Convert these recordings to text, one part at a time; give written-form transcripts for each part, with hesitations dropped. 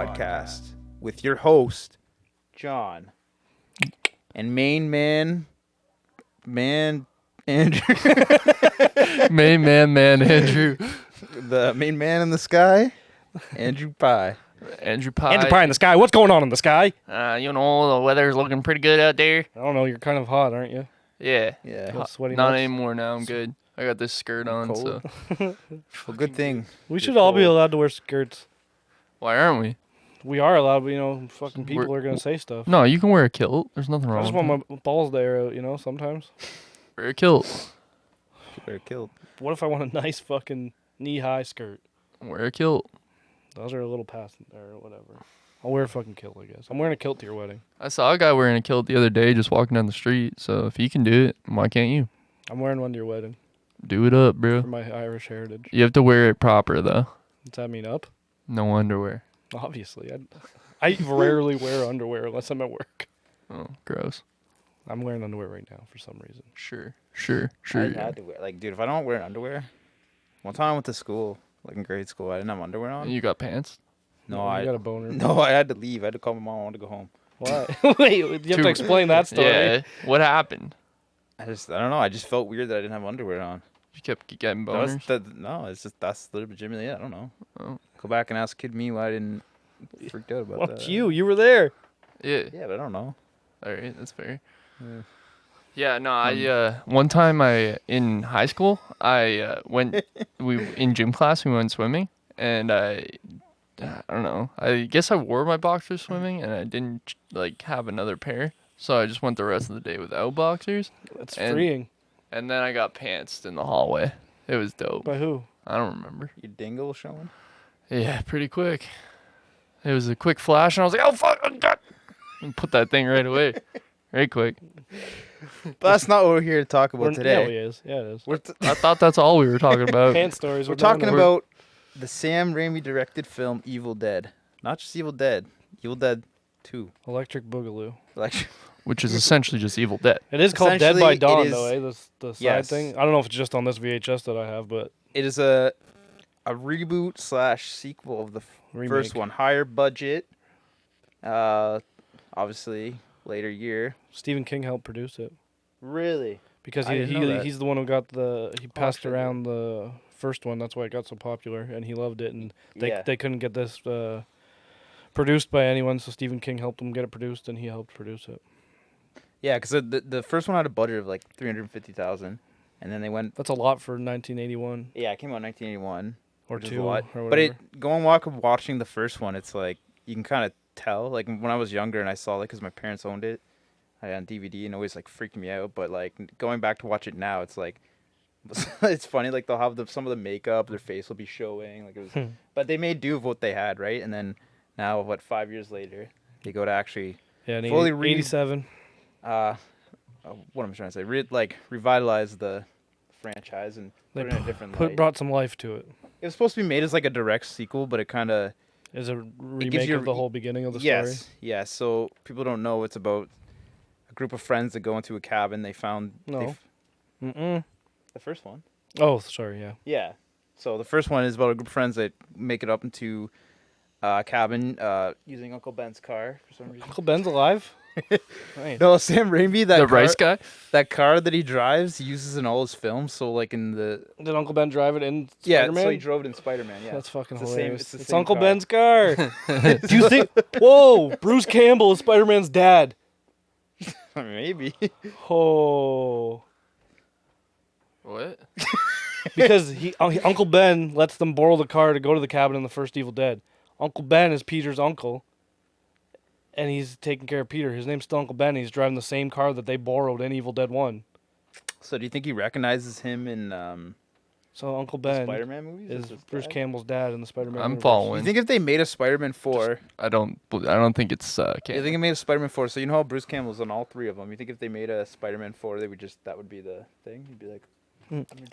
podcast with your host, John, and main man, Andrew. man, Andrew. The main man in the sky, Andrew Pie. Andrew Pie. Andrew Pie in the sky. What's going on in the sky? The weather's looking pretty good out there. I don't know. You're kind of hot, aren't you? Yeah. Yeah. Sweaty Not nuts. anymore now. I'm good. I got this skirt on, Cold. so. Well, good thing. We should all be allowed to wear skirts. Why aren't we? We are allowed, but, fucking people We're- are going to say stuff. No, you can wear a kilt. There's nothing I wrong just with want that. my balls to air out, sometimes. Wear a kilt. They're killed. What if I want a nice fucking knee-high skirt? Wear a kilt. Those are a little past or whatever. I'll wear a fucking kilt, I guess. I'm wearing a kilt to your wedding. I saw a guy wearing a kilt the other day just walking down the street, so if he can do it, why can't you? I'm wearing one to your wedding Do it up, for bro. my Irish heritage. You have to wear it proper, though. Does that mean up? No underwear. Obviously. I rarely wear underwear unless I'm at work. Oh, gross. I'm wearing underwear right now for some reason. Sure. I Yeah. had to wear, dude, if I don't wear underwear, one time I went to school, in grade school, I didn't have underwear on. You got pants? No, You got a boner. No, I had to leave. I had to call my mom. I wanted to go home. Why? Wait, you have to explain that story. Yeah. What happened? I don't know. I just felt weird that I didn't have underwear on. You kept getting That was boners? no, it's just that's legitimately it. I don't know. Oh. Go back and ask kid me why I didn't freaked out about Fuck that. you were there. Yeah. Yeah, but I don't know. All right, that's fair. Yeah. Yeah, no, I one time in high school I went in gym class we went swimming and I don't know, I guess I wore my boxers swimming and I didn't have another pair, so I just went the rest of the day without boxers. That's And- freeing. And then I got pantsed in the hallway. It was dope. By who? I don't remember. Your dingle showing? Yeah, pretty quick. It was a quick flash and I was like, oh fuck, oh, God. And put that thing right away, right quick. But that's not what we're here to talk about Yeah, today. it is. Yeah, it is. I thought that's all we were talking about. Pants stories. We're with no talking underwear. about the Sam Raimi directed film Evil Dead. Not just Evil Dead. Evil Dead 2. Electric Boogaloo. Like, Which is essentially just Evil Dead. It is called Dead Essentially, by it Dawn, is- though, eh? The side Yes. thing. I don't know if it's just on this VHS that I have, but it is a reboot / sequel of the remake. first one. Higher budget. Obviously, later year. Stephen King helped produce it Really? because I didn't know that. he's the one who got he passed shit. around the first one. That's why it got so popular, and he loved it. And Yeah. they couldn't get this produced by anyone, so Stephen King helped them get it produced, and he helped produce it. Yeah, because the first one had a budget of like $350,000, and then they went. That's a lot for 1981 Yeah, it came out in 1981. or which is a two lot. or whatever. But watching the first one, it's like you can kind of tell. Like when I was younger and I saw it because my parents owned it, I had on DVD and always freaked me out. But going back to watch it now, it's like it's funny. They'll have some of the makeup, their face will be showing. It was, but they made do of what they had, right? And then now, 5 years later, they go to actually yeah, in fully 87. what am I trying to say? Revitalize the franchise and They put it in a different light. brought some life to it. It was supposed to be made as a direct sequel, but it kind of Is a remake you of the whole beginning of the story. yes, yes. So people don't know it's about a group of friends that go into a cabin. They found No. Mm-mm. the first one. Oh, sorry. Yeah. Yeah. So the first one is about a group of friends that make it up into a cabin using Uncle Ben's car for some reason. Uncle Ben's alive. Nice. No, Sam Raimi, The rice guy? that car that he drives, he uses in all his films. So in the Did Uncle Ben drive it in yeah, Spider-Man? so he drove it in Spider-Man. Yeah, That's fucking It's the same- hilarious. it's the It's same Uncle car. Ben's car. Do you think? Whoa, Bruce Campbell is Spider-Man's dad. maybe. Oh, What? because Uncle Ben lets them borrow the car to go to the cabin in the first Evil Dead. Uncle Ben is Peter's uncle, and he's taking care of Peter. His name's still Uncle Ben. And he's driving the same car that they borrowed in Evil Dead 1. So do you think he recognizes him in So Uncle the Ben Spider-Man movies? is his Bruce dad? Campbell's dad in the Spider-Man I'm universe. You following. think if they made a Spider-Man 4, I don't think it's you canon. think it made a Spider-Man 4, so you know how Bruce Campbell's on all three of them. You think if they made a Spider-Man 4, that would be the thing? He'd be like,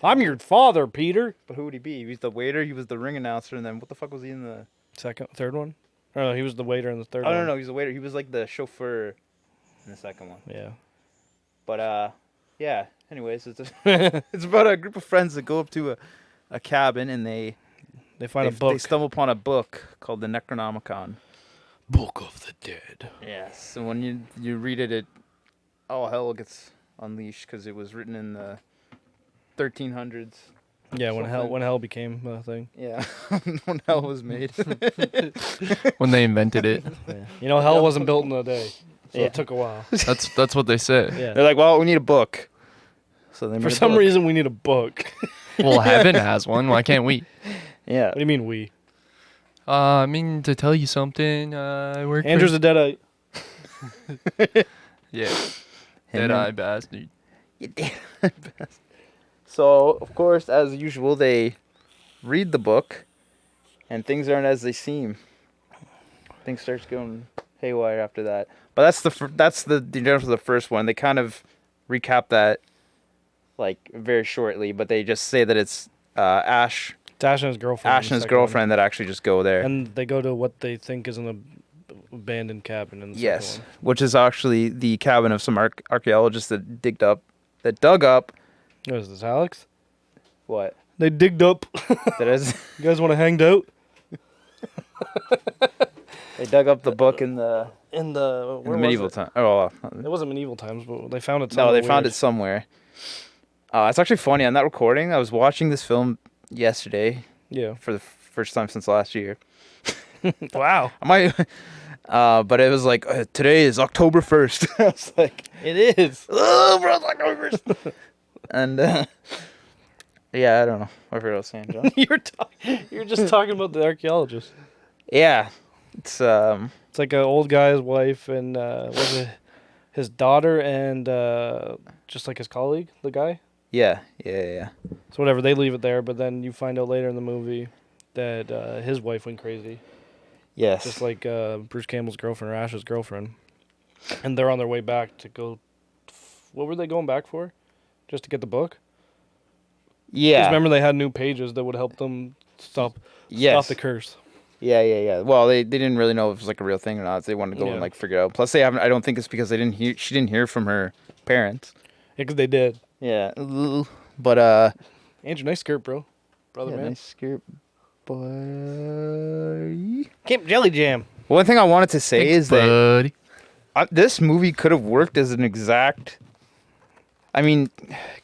I'm your father, Peter. but who would he be? He was the waiter, he was the ring announcer, and then what the fuck was he in the... Third one? Oh, no, he was the waiter in the third Oh, one. no, he was the waiter. He was like the chauffeur in the second one. Yeah. But, yeah, anyways, it's about a group of friends that go up to a cabin, and They find a book. They stumble upon a book called the Necronomicon. Book of the Dead. Yes. So when you read it, all hell gets unleashed because it was written in the 1300s. Yeah, Something. when hell became a thing. Yeah, when hell was made. When they invented it. Yeah. You know, hell wasn't built in a day, so Yeah. it took a while. That's what they say. Yeah. They're like, well, we need a book. So they made For a some book. reason, we need a book. Well, heaven has one. Why can't we? Yeah. What do you mean we? I mean, to tell you something, I work Andrew's for... a deadite. Yeah. Him Dead-eye and- bastard. You did my best. So, of course, as usual, they read the book, and things aren't as they seem. Things starts going haywire after that. But that's the in general for the first one. They kind of recap that like very shortly, but they just say that it's Ash It's Ash and his girlfriend. and his girlfriend that actually just go there. And they go to what they think is an abandoned cabin in the Yes, second one. which is actually the cabin of some archaeologists that dug up. What is this, Alex? What? They digged up. That is. You guys want to hang out? They dug up the book in the In the, in the medieval time. Oh, It wasn't medieval times, but they found it no, somewhere they found weird. it somewhere. It's actually funny on that recording. I was watching this film yesterday Yeah. for the first time since last year. Wow. I might, but it was like today is October 1st. I was like, It is. oh, bro, it's October 1st. And yeah, I don't know. I forgot what I was saying, John. You're just talking about the archaeologist. Yeah, it's It's like an old guy's wife and was it his daughter and just like his colleague, the guy. yeah. So whatever, they leave it there, but then you find out later in the movie that his wife went crazy, Yes. just like Bruce Campbell's girlfriend or Ash's girlfriend, and they're on their way back to go. What were they going back for? Just to get the book? 'Cause Yeah. remember they had new pages that would help them stop Yes. the curse. Yeah. Well, they didn't really know if it was like a real thing or not. So they wanted to go Yeah. and like figure it out. Plus, they haven't. I don't think it's because they didn't hear. She didn't hear from her parents. Yeah, 'cause they did. Yeah. But Andrew, nice skirt, bro. Brother, yeah, man. nice skirt, boy. Camp Jelly Jam. One thing I wanted to say is that Buddy. this movie could have worked as an exact. I mean,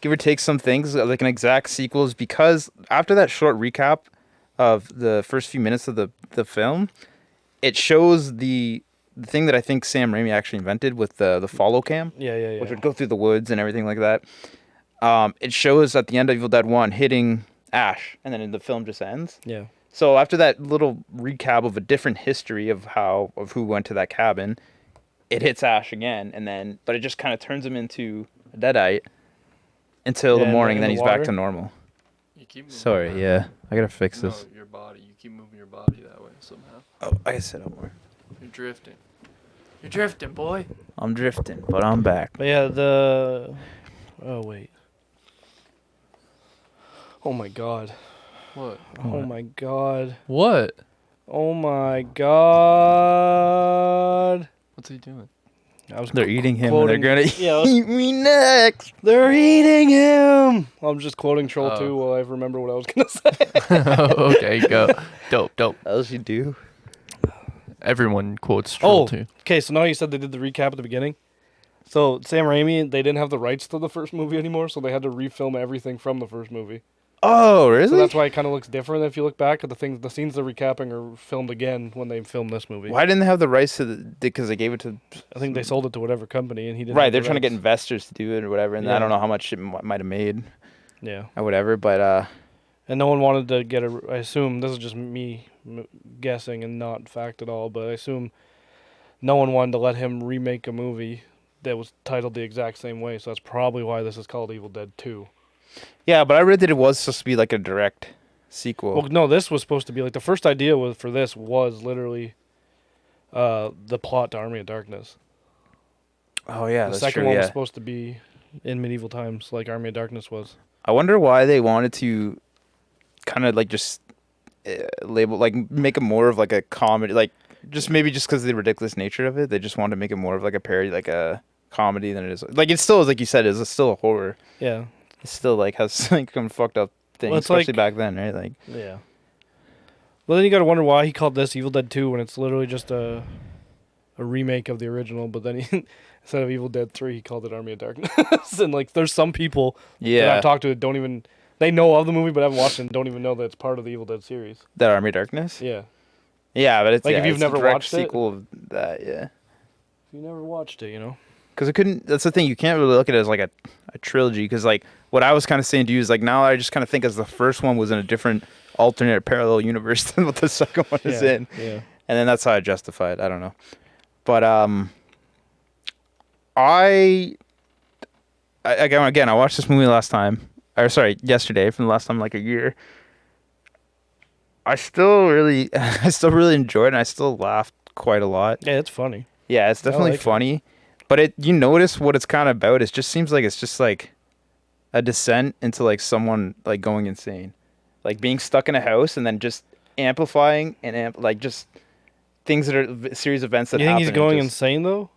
give or take some things like an exact sequel, is because after that short recap of the first few minutes of the film, it shows the thing that I think Sam Raimi actually invented with the follow cam, Yeah. which would go through the woods and everything like that. It shows at the end of Evil Dead 1 hitting Ash, and then the film just ends. Yeah. So after that little recap of a different history of who went to that cabin, it hits Ash again, but it just kind of turns him into a deadite until Yeah, the morning, in and then the he's back water. to normal. You keep moving Sorry, around. yeah, I gotta fix No, this. your body. You keep moving your body that way somehow. Oh, I gotta sit up more. You're drifting. You're drifting, boy. I'm drifting, but I'm back. But yeah, oh wait. Oh my god. What? Oh my god. What? Oh my god. What's he doing? I was They're eating him, quoting- and they're gonna Yeah, I was- eat me next. They're eating him. I'm just quoting Troll Oh. 2 while I remember what I was gonna say. Okay, go. Dope. As you do. Everyone quotes Troll Oh, too. okay. So now you said they did the recap at the beginning. So Sam Raimi, they didn't have the rights to the first movie anymore, so they had to refilm everything from the first movie. Oh, really? So that's why it kind of looks different if you look back at the scenes they're recapping are filmed again when they filmed this movie. Why didn't they have the rights to because they gave it to? I think they sold it to whatever company, and he didn't. Right, have they're the trying to get rights. investors to do it or whatever, and I Yeah. don't know how much it might have made Yeah, or whatever, but and no one wanted to get a. I assume this is just me guessing and not fact at all, but I assume no one wanted to let him remake a movie that was titled the exact same way. So that's probably why this is called Evil Dead 2. yeah, but I read that it was supposed to be like a direct sequel. Well, no, this was supposed to be like the first idea was literally the plot to Army of Darkness. Oh yeah, The that's second true. one Yeah, was supposed to be in medieval times, like Army of Darkness was. I wonder why they wanted to kind of like just label like make it more of like a comedy, like just maybe just because of the ridiculous nature of it, they just wanted to make it more of like a parody, like a comedy than it is. Like it still is, like you said, it's still a horror. Yeah, It still like has like some fucked up things, Well, it's especially like- back then, right? Like yeah. Well, then you got to wonder why he called this Evil Dead 2 when it's literally just a remake of the original. But then he, instead of Evil Dead 3, he called it Army of Darkness. And like, there's some people that I've talked to that don't even they know of the movie but haven't watched it and don't even know that it's part of the Evil Dead series. That Army of Darkness. Yeah. Yeah, but it's Like, if you've it's never the direct watched it? sequel of that, yeah. If you never watched it, you know. Because it couldn't. That's the thing. You can't really look at it as like a trilogy. Because like what I was kind of saying to you is like now I just kind of think as the first one was in a different alternate parallel universe than what the second one is in. Yeah. And then that's how I justify it. I don't know. But I again I watched this movie yesterday from the last time like a year. I still really enjoyed it and I still laughed quite a lot. Yeah, it's funny. Yeah, it's definitely like it. funny. But you notice what it's kind of about. It just seems like it's just like a descent into like someone like going insane. Like being stuck in a house and then just amplifying and like just things that are a series of events that You think happen. he's and going just- insane though?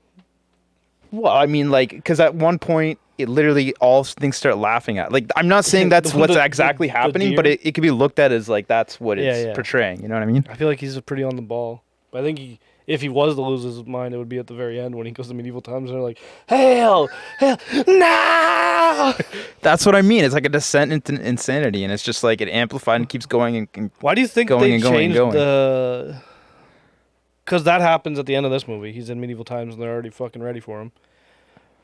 Well, I mean, like, because at one point, it literally all things start laughing at. Like, I'm not saying that's what's exactly happening, but deer? it could be looked at as like that's what it's Yeah. portraying. You know what I mean? I feel like he's pretty on the ball. But I think if he was to lose his mind, it would be at the very end when he goes to medieval times and they're like, hail, no! That's what I mean. It's like a descent into insanity, and it's just like it amplified and keeps going and Why do you think Going they and going and changed going. the... Because that happens at the end of this movie. He's in medieval times and they're already fucking ready for him.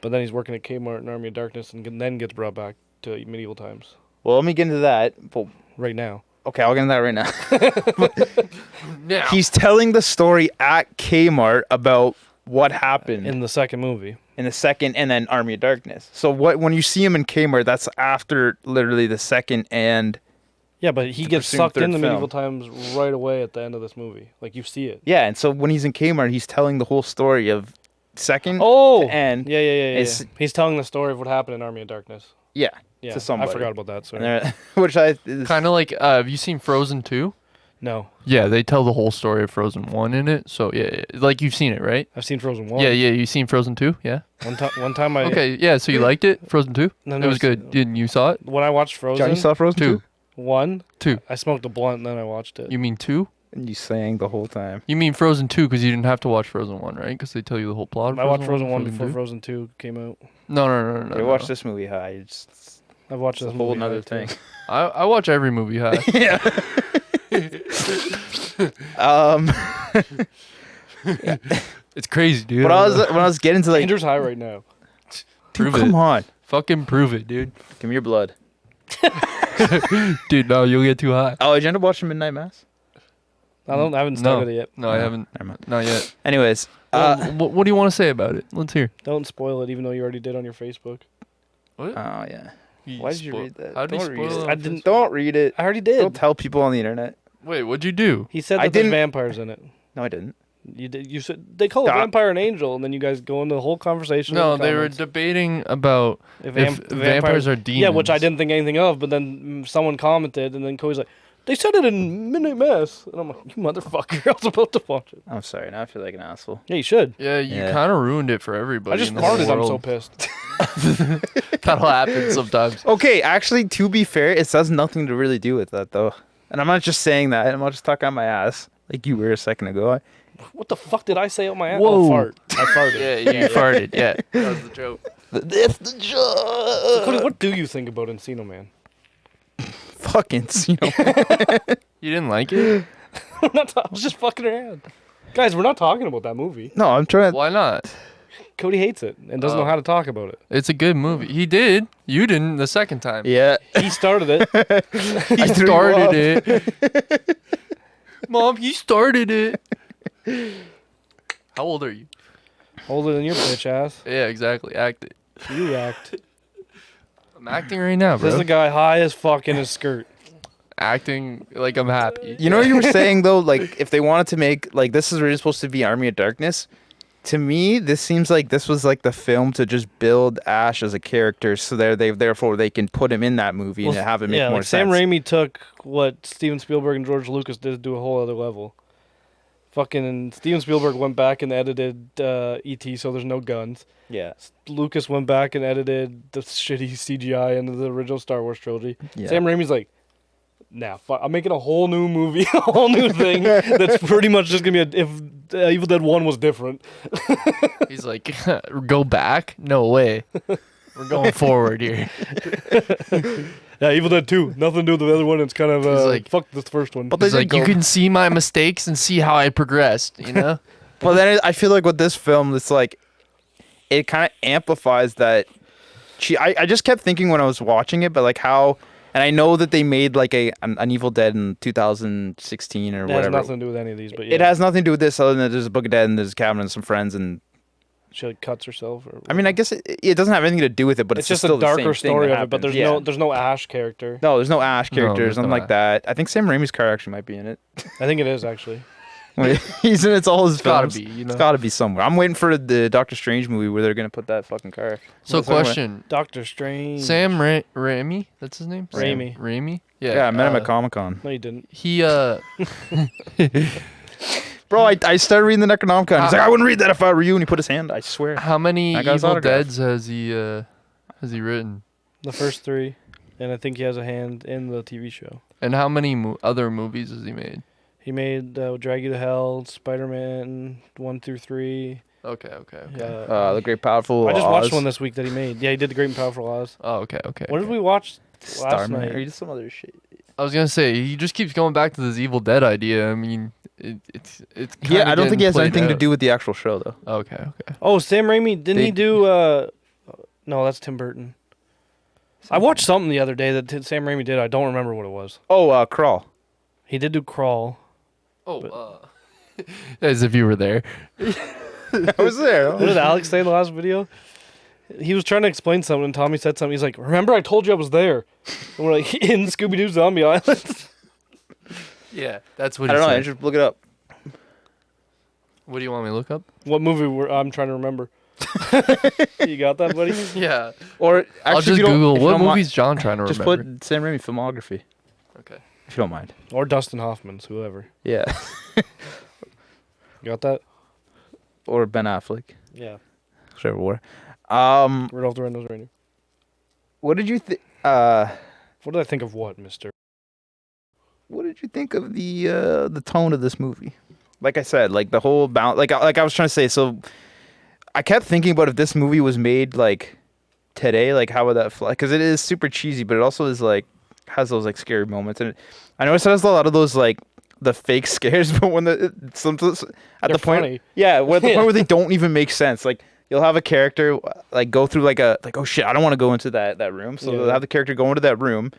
But then he's working at Kmart in Army of Darkness and then gets brought back to medieval times. Well, let me get into that. Well, Right now. okay, I'll get into that right now. Yeah. He's telling the story at Kmart about what happened In the second movie. in the second and then Army of Darkness. So when you see him in Kmart, that's after literally the second and Yeah, but he To gets pursue sucked third into medieval film. times right away at the end of this movie. Like, you see it. yeah, and so when he's in Kmart, he's telling the whole story of second Oh! to end. Yeah. It's- He's telling the story of what happened in Army of Darkness. Yeah, Yeah, to somebody. I forgot about that. Sorry. And which I is, Kind of like, have you seen Frozen 2? No, Yeah, they tell the whole story of Frozen 1 in it. So, yeah, like you've seen it, right? I've seen Frozen 1. Yeah, you've seen Frozen 2? Yeah. One time I... Okay, yeah, so you liked it? Frozen 2? No, It no, was it's- good. You saw it? When I watched Frozen John, you saw Frozen 2. 1, 2. I smoked a blunt and then I watched it. You mean 2? And you sang the whole time. You mean Frozen 2 because you didn't have to watch Frozen 1, right? Because they tell you the whole plot of I watched Frozen 1 Frozen before 2? Frozen 2 came out. No. You watch this movie high. It's I've watched a this whole movie nother like thing. that. I watch every movie high. yeah. um, It's crazy, dude. when I was getting to like, Andrew's high right now. dude, prove come it. on, Fucking prove it, dude. give me your blood. Dude, no, you'll get too high. Oh, did you end up watching Midnight Mass? I haven't started it yet. No, I haven't. Never mind. Not yet. Anyways, What do you want to say about it? Let's hear. Don't spoil it, even though you already did on your Facebook. What? oh yeah. Why did you read that? How did you Don't read spoil it. it? I didn't. Don't read it. I already Don't did. tell people on the internet. Wait, what'd you do? He said I that there's didn't- vampires in it. No, I didn't. You did. You said they call a Stop. vampire an angel, and then you guys go into the whole conversation. No, in the they were comments. debating about If vampires are demons. Yeah, which I didn't think anything of, but then someone commented, and then Cody's like, "They said it in Midnight Mass," and I'm like, "You motherfucker! I was about to watch it." I'm sorry. Now I feel like an asshole. Yeah, you should. Yeah, you Yeah. kind of ruined it for everybody. I just in the whole farted. I'm so world. pissed. That'll happen sometimes. Okay, actually, to be fair, it has nothing to really do with that, though. And I'm not just saying that. I'm not just talking on my ass like you were a second ago. What the fuck did I say on my ass? Whoa. Oh, fart. I farted. Yeah, you farted. Yeah, that was the joke. That's the joke. Cody, what do you think about Encino Man? Fucking, you know. You didn't like it? I was just fucking around. Guys, we're not talking about that movie. No, I'm trying. Why not? Cody hates it and doesn't know Oh. how to talk about it. It's a good movie. He did. You didn't the second time. Yeah. He started it. He I threw you started off. it. Mom, he started it. How old are you? Older than your bitch ass. Yeah, exactly. Act it. You act. I'm acting right now, This is bro. a guy high as fuck in his skirt. Acting like I'm happy. You know what you were saying though? Like, if they wanted to make like this is really supposed to be Army of Darkness. To me, this seems like this was like the film to just build Ash as a character, so therefore they can put him in that movie and have it make yeah, more like sense. Sam Raimi took what Steven Spielberg and George Lucas did to a whole other level. Fucking Steven Spielberg went back and edited E.T. so there's no guns. Yeah. Lucas went back and edited the shitty CGI into the original Star Wars trilogy. Yeah. Sam Raimi's like, nah, I'm making a whole new movie, a whole new thing that's pretty much just gonna be if Evil Dead 1 was different. He's like, go back? No way. We're going forward here. Yeah, Evil Dead 2, nothing to do with the other one. It's kind of He's like, fuck this first one. But He's like, you can see my mistakes and see how I progressed, you know? Well, then I feel like with this film, it's like it kind of amplifies that. I just kept thinking when I was watching it, but like how, and I know that they made like an Evil Dead in 2016 or it whatever. has nothing to do with any of these, but yeah. It has nothing to do with this other than there's a Book of Dead and there's a cabin and some friends and. She like cuts herself. Or I mean, I guess it doesn't have anything to do with it, but it's it's just still a darker the same story thing of it. But happens. there's no Ash character. No, there's no Ash No, characters, there's nothing no like Ash. that. I think Sam Raimi's car actually might be in it. I think it is actually. He's in it's all his It's gotta films. be, you know? It's gotta be somewhere. I'm waiting for the Doctor Strange movie where they're gonna put that fucking car. So, Somewhere. question. Doctor Strange. Sam Raimi? That's his name? Raimi. Raimi? Yeah, I met him at Comic-Con. No, you didn't. He, Bro, I started reading the Necronomicon. He's like, I wouldn't read that if I were you. And he put his hand. I swear. how many I got his Evil autograph. Deads has he written? The first 3, and I think he has a hand in the TV show. And how many other movies has he made? He made Drag You to Hell, Spider-Man 1 through 3. Okay. The Great Powerful I just Oz. watched one this week that he made. Yeah, he did the Great and Powerful Oz. Oh, okay. What did we watch last Starman. night? Or just some other shit. I was gonna say he just keeps going back to this Evil Dead idea. I mean, it's Yeah, I don't think he has played anything to out. do with the actual show though. Okay. Oh, Sam Raimi, didn't he do no, that's Tim Burton. I watched something the other day that Sam Raimi did. I don't remember what it was. Oh, Crawl. He did do Crawl. Oh, as if you were there. I was there. What did Alex say in the last video? He was trying to explain something, and Tommy said something. He's like, "Remember, I told you I was there." And we're like, in Scooby Doo Zombie Island. Yeah, that's what I he don't know. said. Just look it up. What do you want me to look up? What movie I'm trying to remember? You got that, buddy? Yeah. Or actually, I'll if just you don't- Google if you what don't mi- movie's John trying to Just remember. put Sam Raimi filmography, Okay. if you don't mind. Or Dustin Hoffman's, whoever. Yeah. You got that? Or Ben Affleck, Yeah. whichever war. Rudolph the Red-Nosed Reindeer. What did you think? What did I think of what, mister? What did you think of the tone of this movie? Like I said, like the whole balance. Like I was trying to say. So I kept thinking about if this movie was made like today, like how would that fly? Because it is super cheesy, but it also is like has those like scary moments. And I know it has a lot of those like the fake scares, but when the at the point, funny. yeah, at the point where they don't even make sense. Like you'll have a character like go through like oh shit, I don't want to go into that room. So Yeah. they'll have the character go into that room.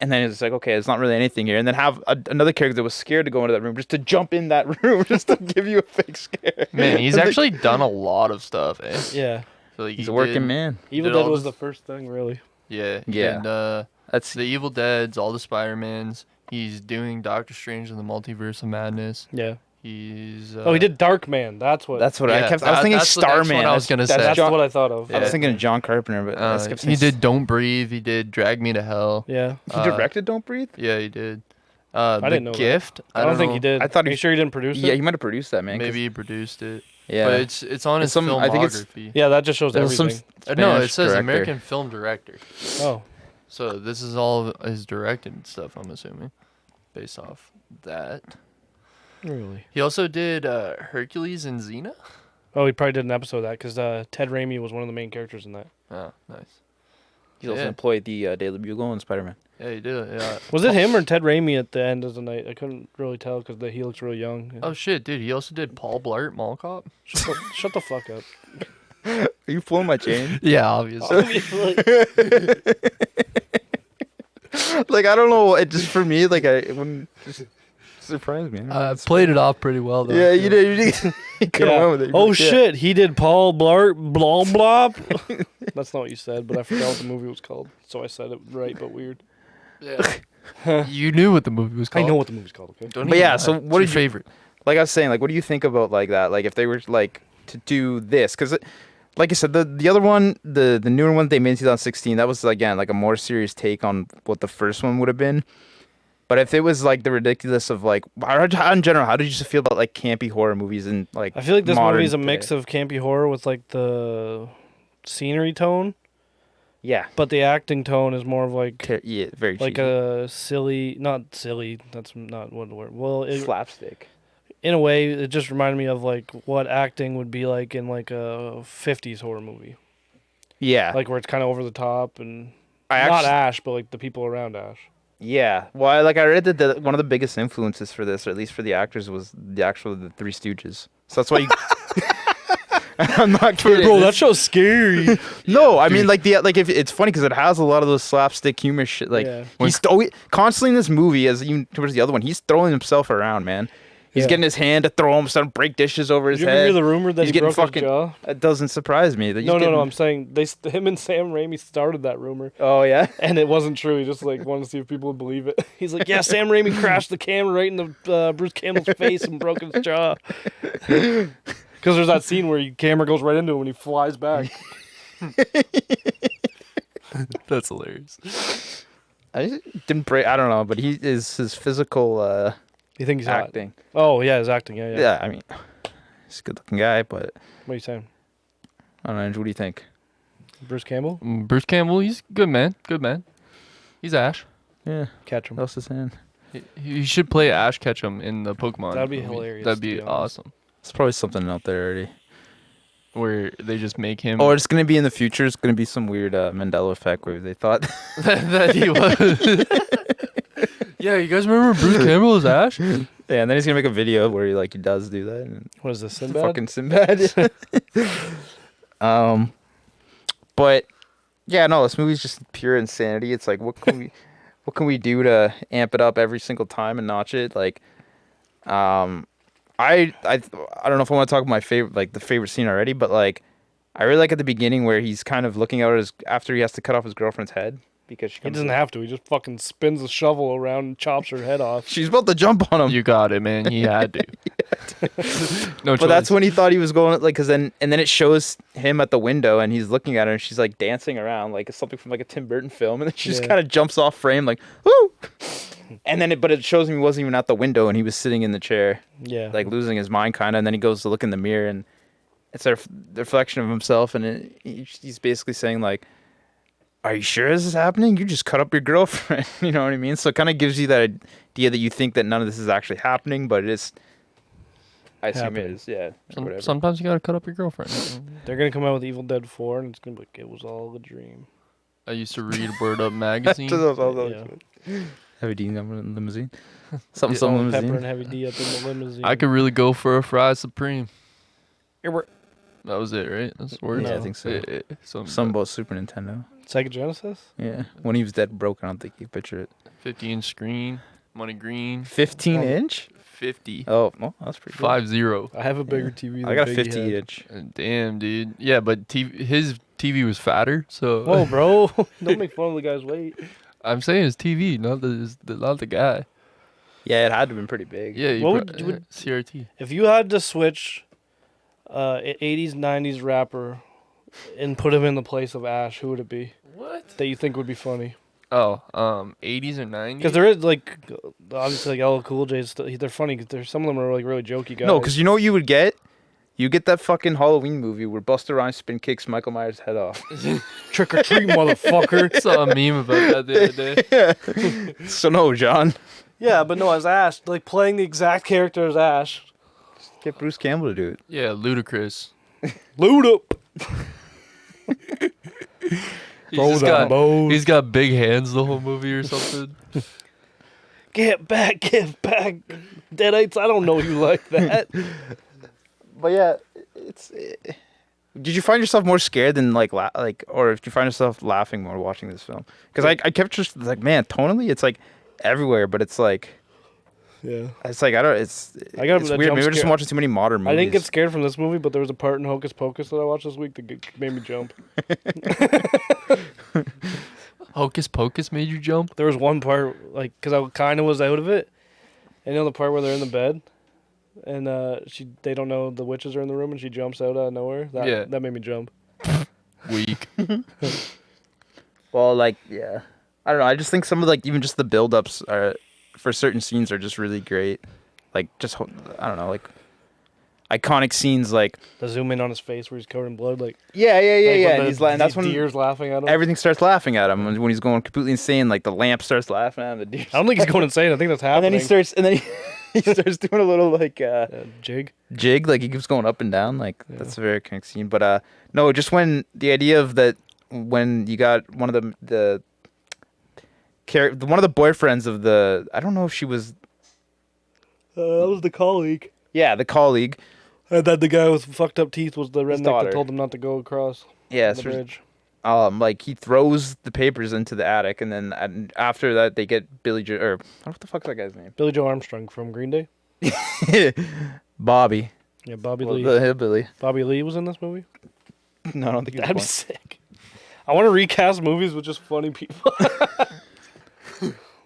And then it's like, okay, it's not really anything here. And then have another character that was scared to go into that room just to jump in that room just to give you a fake scare. Man, he's actually done a lot of stuff, eh? Yeah. So, like, He's he a working did- man. Evil did all Dead was this- the first thing, really. Yeah. Yeah. And That's the Evil Deads, all the Spider-Mans. He's doing Doctor Strange in the Multiverse of Madness. Yeah. He's Oh, he did Dark Man. That's what. I Yeah, kept. I was thinking that's the next one Starman. I was gonna say. That's John, what I thought of. I was Yeah. thinking of John Carpenter, but I just kept he saying did Don't Breathe. He did Drag Me to Hell. Yeah. He directed Don't Breathe. Yeah, he did. I The didn't know that. Gift. I don't think he know. did. I thought Are he- you sure he didn't produce Yeah, it? he might have produced that, man. 'cause- Maybe he produced it. Yeah. But it's on his It's some- I think it's- filmography. Yeah, that just shows There's some everything. No, it Spanish says director. American film director. Oh. So this is all of his directed stuff, I'm assuming, based off that. Really? He also did Hercules and Xena. Oh, he probably did an episode of that because Ted Raimi was one of the main characters in that. Oh, nice. He's also Yeah. employed the Daily Bugle and Spider-Man. Yeah, he did. Yeah. Was it him or Ted Raimi at the end of the night? I couldn't really tell because he looks real young. Oh shit, dude. He also did Paul Blart Mall Cop. Shut the fuck up. Are you pulling my chain? Yeah, obviously. Like I don't know. It just for me, like it wouldn't just surprise me. Played it off pretty well though. Yeah, you did. You did. You could have Yeah. went with it. Oh Yeah. shit, he did Paul Blart blah blah. That's not what you said, but I forgot what the movie was called. So I said it right but weird. Yeah. You knew what the movie was I called. know what the movie's called, okay? Don't But even yeah, lie. so It's what your did you- favorite? Like I was saying, like what do you think about like that? Like if they were like to do this, because like I said, the other one, the newer one they made in 2016, that was again like a more serious take on what the first one would have been. But if it was like the ridiculous of like, how in general, how did you feel about like campy horror movies and like? I feel like this modern movie's a day? mix of campy horror with like the scenery tone. Yeah. but the acting tone is more of like Yeah, very like cheesy. a silly, not silly. That's not what the word. Well, Slapstick. in a way, it just reminded me of like what acting would be like in like a '50s horror movie, Yeah. like where it's kind of over the top and I not actually. Ash, but like the people around Ash. Yeah. Well, I read that one of the biggest influences for this, or at least for the actors, was the Three Stooges. So that's why you. I'm not kidding. Bro, that show's scary. No, I mean like if it's funny because it has a lot of those slapstick humor shit. Like Yeah. he's constantly in this movie, as even towards the other one, he's throwing himself around, man. He's Yeah. getting his hand to throw him, starting to break dishes over his Did you head. ever hear the rumor that He's he getting broke fucking. his jaw? It doesn't surprise me. That he's No, getting, I'm saying him and Sam Raimi started that rumor, Oh yeah. and it wasn't true. He just like wanted to see if people would believe it. He's like, yeah, Sam Raimi crashed the camera right in the Bruce Campbell's face and broke his jaw. Because there's that scene where the camera goes right into him and he flies back. That's hilarious. I just didn't break. I don't know, but he is his physical You think he's hot? acting. Oh yeah, his acting. Yeah. Yeah, I mean, he's a good-looking guy, but What are you saying? I don't know. Andrew, what do you think? Bruce Campbell? Bruce Campbell, he's good man. Good man. He's Ash. Yeah. Catch him. What else is in? He should play Ash Ketchum in the Pokemon. That'd be movie. hilarious, That'd to be be honest. awesome. It's probably something out there already. Where they just make him. Or it's gonna be in the future. It's gonna be some weird Mandela effect where they thought. that he was. Yeah, you guys remember Bruce Campbell as Ash? Yeah, and then he's gonna make a video where he does do that. And What is this? Sinbad? fucking Sinbad. But yeah, no, this movie's just pure insanity. It's like, what can we do to amp it up every single time and notch it? Like, I don't know if I want to talk about my favorite, like the favorite scene already, but like, I really like at the beginning where he's kind of looking out at his after he has to cut off his girlfriend's head because she He comes doesn't in. have to. He just fucking spins the shovel around and chops her head off. She's about to jump on him. You got it, man. He had to. No choice. But that's when he thought he was going like, cause then it shows him at the window and he's looking at her and she's like dancing around like it's something from like a Tim Burton film and then she just Yeah. kind of jumps off frame like woo, and then but it shows him he wasn't even at the window and he was sitting in the chair Yeah. like losing his mind kind of, and then he goes to look in the mirror and it's the reflection of himself and he's basically saying like, are you sure this is happening? You just cut up your girlfriend. You know what I mean? So it kind of gives you that idea that you think that none of this is actually happening, but it is. I assume it Happening. is, yeah. Or whatever. Sometimes you gotta cut up your girlfriend. They're gonna come out with Evil Dead 4, and it's gonna be like it was all a dream. I used to read Word Up magazine. Yeah. Heavy D number in the limousine. Something, Yeah. some Salt, pepper, limousine. and heavy D up in the limousine. I could really go for a fried supreme. Here we're That was it, right? That's the word. Yeah, I No. think so. Some Some about Super Nintendo. Sega Genesis. Yeah. When he was dead broke, I don't think you picture it. 50-inch screen, money green, 15-inch? 50, Oh, well, that's pretty good. 50. I have a bigger TV. Than I got a Biggie 50-inch. Damn, dude. Yeah, but his TV was fatter, so had. Whoa, bro! Don't make fun of the guy's weight. I'm saying his TV, not the guy. Yeah, it had to have been pretty big. Yeah, What would- CRT. If you had to switch, 80s, 90s rapper, and put him in the place of Ash, who would it be What? that you think would be funny? Oh, 80s or 90s? Because there is like, obviously like LL Cool J. They're funny because there's some of them are like really jokey guys. No, because you know what you would get? You get that fucking Halloween movie where Busta Rhymes spin kicks Michael Myers' head off. trick or treat, motherfucker. I saw a meme about that the other day. So no, John. Yeah, but no, as Ash, like playing the exact character as Ash. Get Bruce Campbell to do it. Yeah, ludicrous. Loot up. He's got big hands the whole movie or something. Get back, get back. Deadites, I don't know you like that. But yeah, did you find yourself more scared than or did you find yourself laughing more watching this film? Because I kept just like, man, tonally it's like everywhere, but it's like Yeah. it's like I got a weird. Maybe jump we're just scare. watching too many modern movies. I didn't get scared from this movie, but there was a part in Hocus Pocus that I watched this week that made me jump. Hocus Pocus made you jump? There was one part, like, because I kind of was out of it. And you know the part where they're in the bed? And they don't know the witches are in the room and she jumps out of nowhere? Yeah. That made me jump. Weak. Well, like, yeah, I don't know. I just think some of like even just the build-ups are for certain scenes are just really great. Like, just I don't know. Like, iconic scenes like The zoom in on his face where he's covered in blood, like yeah. like when And he's and that's when deer's laughing at him. everything starts laughing at him when he's going completely insane. Like the lamp starts laughing at him. The deer. I don't think he's going insane. I think that's And happening. then he starts doing a little like Jig. jig, like he keeps going up and down. Like that's a very iconic scene. But no, just when the idea of that when you got one of the one of the boyfriends of the I don't know if she was That was the colleague. yeah the colleague. And then the guy with fucked up teeth was the redneck daughter. that told him not to go across Yeah, the so bridge. like he throws the papers into the attic, and then after that they get Billy Joe or what the fuck's that guy's name? Billy Joe Armstrong from Green Day. Bobby. Yeah, Bobby Well, Lee. the hillbilly. Bobby Lee was in this movie. No, I don't think That'd be sick. I want to recast movies with just funny people.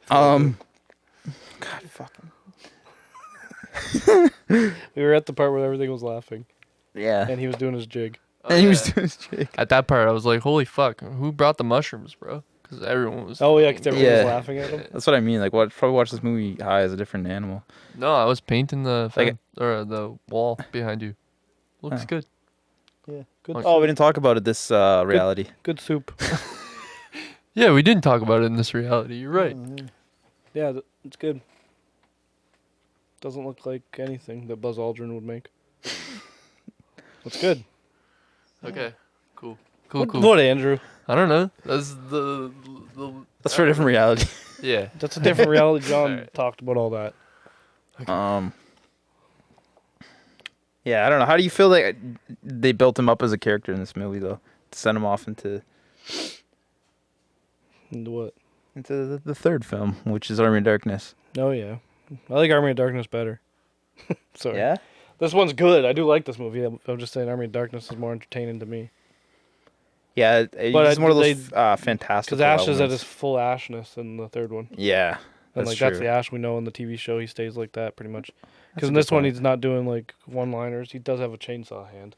God, fucking. We were at the part where everything was laughing, Yeah. and he was doing his jig. And he was doing his jig. At that part, I was like, "Holy fuck! Who brought the mushrooms, bro?" Because everyone was. Oh yeah, because everyone was Yeah. laughing at him. That's what I mean. Like, probably watch this movie high as a different animal. No, I was painting the Like- or the wall behind you. Looks Oh. good. Yeah, good. Oh, we didn't talk about it this reality. Good soup. Yeah, we didn't talk about it in this reality. You're right. Yeah, it's good. Doesn't look like anything that Buzz Aldrin would make. It's good. Okay. Cool. Cool. What, Cool. what, Andrew? I don't know. That's the That's for a different reality. yeah. That's a different reality. John Alright. talked about all that. Yeah, I don't know. How do you feel like they built him up as a character in this movie, though? To send him off into And what? the third film, which is Army of Darkness. Oh yeah, I like Army of Darkness better. Sorry. Yeah? This one's good. I do like this movie. I'm just saying Army of Darkness is more entertaining to me. Yeah, But it's more of they- those fantastic. Because Ash is at his full Ashness in the third one. Yeah, And that's that's true. the Ash we know in the TV show. He stays like that pretty much. Because a in good this one, point. he's not doing like one-liners. He does have a chainsaw hand.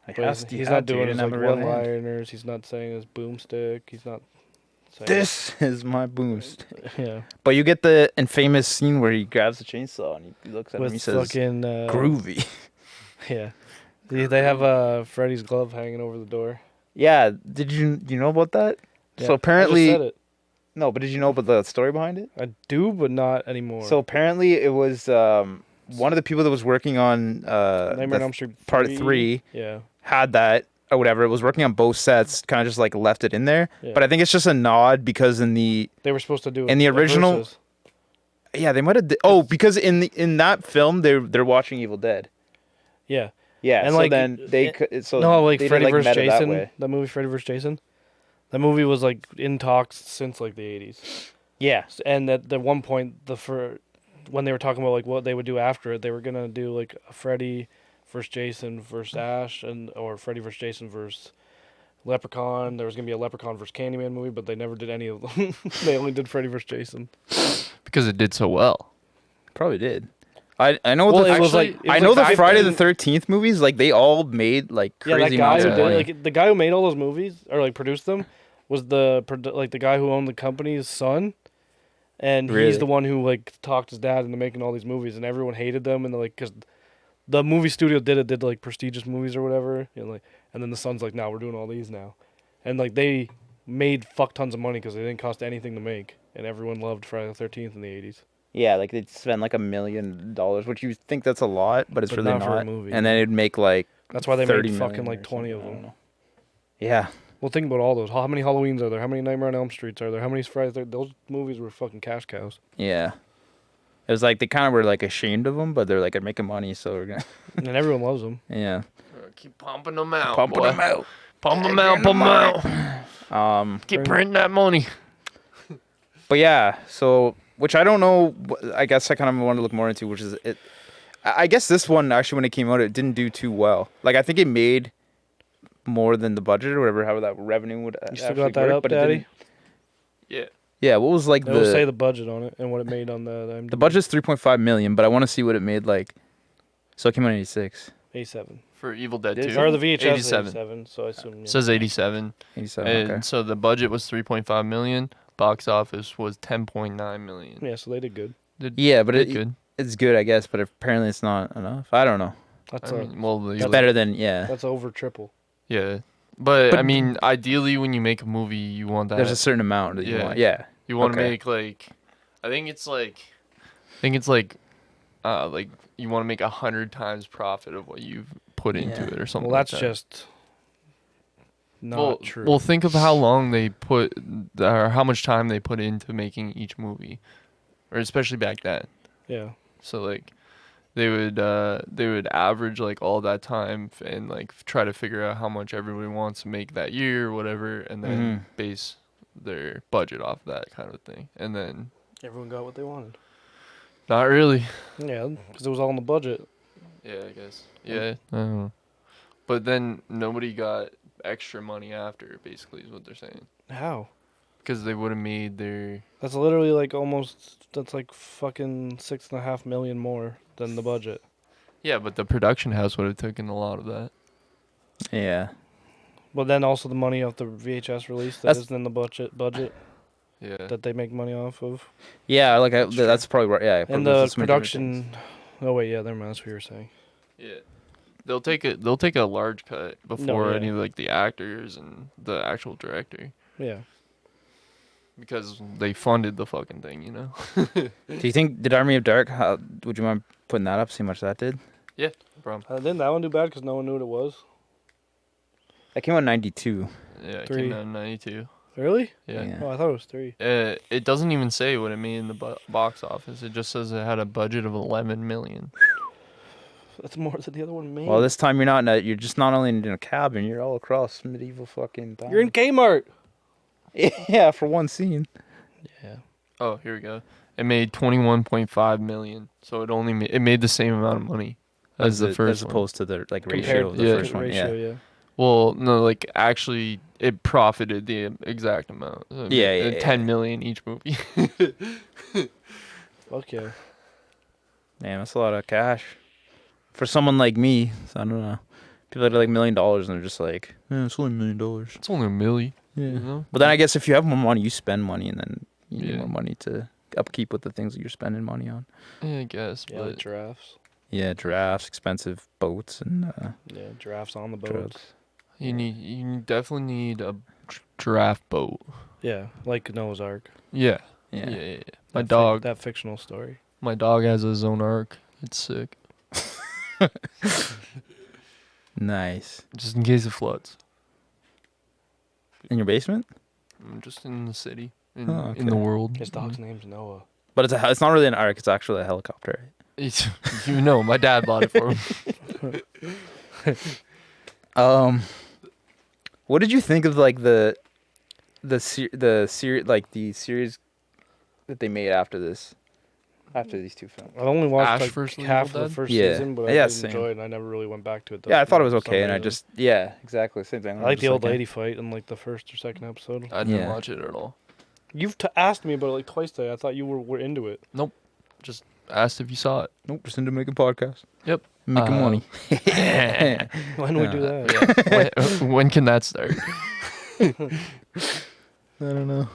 Like, But he's not doing his like one-liners. He's not saying his boomstick. He's not saying This is my boost. Yeah. But you get the infamous scene where he grabs the chainsaw and he looks at him and he With says, fucking "Groovy." Yeah. They have Freddy's glove hanging over the door. Yeah, did you know about that? Yeah, So I apparently, just said it. no, but did you know about the story behind it? I do, but not anymore. So apparently, it was one of the people that was working on Nightmare on Elm Street part 3 Yeah. had that or whatever. It was working on both sets, kind of just like left it in there. Yeah. But I think it's just a nod because in the They were supposed to do In the a original- versus. yeah they might have because in that film they're watching Evil Dead. Yeah. Yeah, And so like, then they so No, like they did, Freddy like, vs. meta that Jason. way. That movie, Freddy vs. Jason. That movie was like in talks since like the 80s. Yeah, And at one point, when they were talking about like what they would do after it, they were gonna do like a Freddy versus Jason versus Ash, or Freddy versus Jason versus Leprechaun. There was gonna be a Leprechaun versus Candyman movie, but they never did any of them. They only did Freddy versus Jason. Because it did so well. probably did. I know Well, the it was actually, like it I was know like the back Friday then- the 13th movies, like they all made like Yeah, crazy that guy amounts who of did money. like the guy who made all those movies or like produced them was the guy who owned the company's son, and Really? he's the one who like talked his dad into making all these movies, and everyone hated them, and they're like because the movie studio did like prestigious movies or whatever, like, and then the son's like, "No, we're doing all these now," and like they made fuck tons of money because they didn't cost anything to make, and everyone loved Friday the 13th in the 80s. Yeah, like they'd spend like $1 million, which you think that's a lot, but it's But really not for a not. movie. And then it'd make like That's why they 30 made million fucking like or 20 of something, I don't them. know. Yeah, Well, think about all those. How many Halloweens are there? How many Nightmare on Elm Streets are there? How many Fridays? Those movies were fucking cash cows. yeah. It was like they kind of were like ashamed of them, but they're like they're making money, so we're gonna And everyone loves them. yeah Keep pumping them out. pumping boy. them out. Pump them out. Pump them out. Keep printing that money. But yeah, so which I don't know. I guess I kind of want to look more into, which is it. I guess this one actually when it came out, it didn't do too well. Like I think it made more than the budget or whatever. How that revenue would You still actually got that work, up, but it Daddy? didn't- Yeah. Yeah, what was like It'll say the budget on it and what it made on the the budget's 3.5 million, but I want to see what it made like. So it came out in 86. A7. For Evil Dead Is 2. it? Or the VHS 87. 87, so I assume. It says 87. 87. And Okay. so the budget was 3.5 million. Box office was 10.9 million. Yeah, so they did good. Did, Yeah, but did good. it's good, I guess. But apparently it's not enough. I don't know. That's I mean, well, It's better than yeah. That's over triple. Yeah, but But I mean, ideally, when you make a movie, you want that. There's a certain amount that you Yeah. want. Yeah. You want to Okay. make like, I think it's like you want to make 100 times profit of what you've put into Yeah. it or something. Well, like that's that. just not true. Well, think of how long they put, or how much time they put into making each movie, or especially back then. Yeah. So like, they would average like all that time and like try to figure out how much everybody wants to make that year or whatever, and then base their budget off that kind of thing. And then Everyone got what they wanted. not really. Yeah, because it was all in the budget. Yeah, I guess. Yeah, I don't know. But then nobody got extra money after, basically, is what they're saying. How? Because they would have made their... That's literally like that's like fucking $6.5 million more than the budget. Yeah, but the production house would have taken a lot of that. Yeah. But then also the money off the VHS release that isn't in the budget Yeah. that they make money off of. Yeah, like That's true. that's probably right. Yeah. And the production. Oh wait, yeah, never mind. That's what you were saying. Yeah. They'll take a large cut before any of like the actors and the actual director. Yeah. Because they funded the fucking thing, you know? Do you think, did Army of Dark, would you mind putting that up, see how much that did? Yeah, no problem. Didn't that one do bad because no one knew what it was? That came out in 92. Yeah, it 3. came out in 92. Really? Yeah. Yeah. Oh, I thought it was 3. It doesn't even say what it made in the box office. It just says it had a budget of 11 million. That's more than the other one made. Well, this time you're just not only in a cabin, you're all across medieval fucking town. You're in Kmart. Yeah, for one scene. Yeah. Oh, here we go. It made 21.5 million. So it made the same amount of money as the first as one. opposed to the ratio Compared of to the yeah. first one. ratio, Yeah. yeah. Well, no, like actually it profited the exact amount. So Yeah, 10 million each movie. Fuck yeah. Man, that's a lot of cash for someone like me. So I don't know. People that are like $1 million and they're just like, it's only $1 million. It's only a milli. Yeah. You know? But then I guess if you have more money, you spend money, and then you need Yeah. more money to upkeep with the things that you're spending money on. Yeah, I guess. Yeah, But like giraffes. Yeah, giraffes, expensive boats, and Yeah, giraffes on the boats. drugs. you definitely need a giraffe boat. Yeah, like Noah's Ark. Yeah. Yeah. Yeah. That that fictional story. My dog has his own ark. It's sick. Nice. Just in case it floods. In your basement? Just in the city. In Oh, the okay. world. His dog's name's Noah. But it's not really an ark. It's actually a helicopter. Right? It's, you know, my dad bought it for him. What did you think of like the series that they made after these two films? I only watched Ash like vs. half Evil of the Dead? first Yeah. season, but I Yeah, did same. enjoy it, and I never really went back to it. Yeah, I thought it was for okay, some and reason. exactly same thing. I like the Just old like, lady fight in like the first or second episode. I didn't Yeah. watch it at all. You've asked me about it like twice today. I thought you were into it. Just asked if you saw it. Nope, just into making podcasts. Yep. Making money. When do we do that? when can that start? I don't know.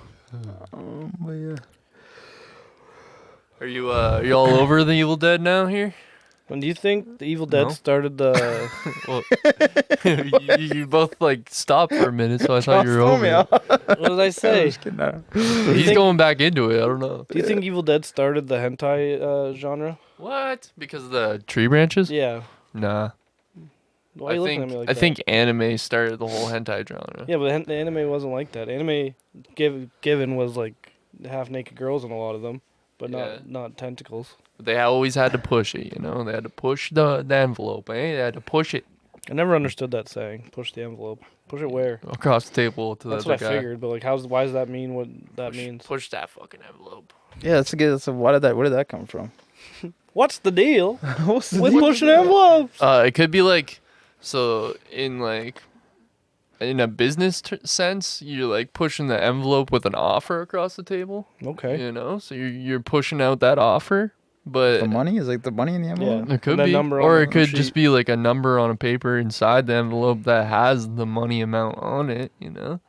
But yeah. Are you all over the Evil Dead now here? When do you think the Evil Dead No. started the? Well, you both like stopped for a minute, so I thought you were over it. What did I say? He's going back into it. I don't know. Do you think Evil Dead started the hentai genre? What? Because of the tree branches? Yeah. Nah. Why are you looking at me like I that? think anime started the whole hentai genre. Yeah, but the anime wasn't like that. Anime given was like half naked girls in a lot of them, but Yeah. not tentacles. They always had to push it, you know? They had to push the envelope, eh? They had to push it I never understood that saying. Push the envelope. Push it where? across the table to That's the what other I guy. figured. But like, why does that mean what that means? Push that fucking envelope. Yeah, that's a good. Where did that come from? What's the deal What's with pushing envelopes? It could be like, so in a business sense, you're like pushing the envelope with an offer across the table. Okay. You know, so you're pushing out that offer, but The money is like the money in the envelope. Yeah. it could And the be, number on or the it could sheet. just be like a number on a paper inside the envelope that has the money amount on it. You know,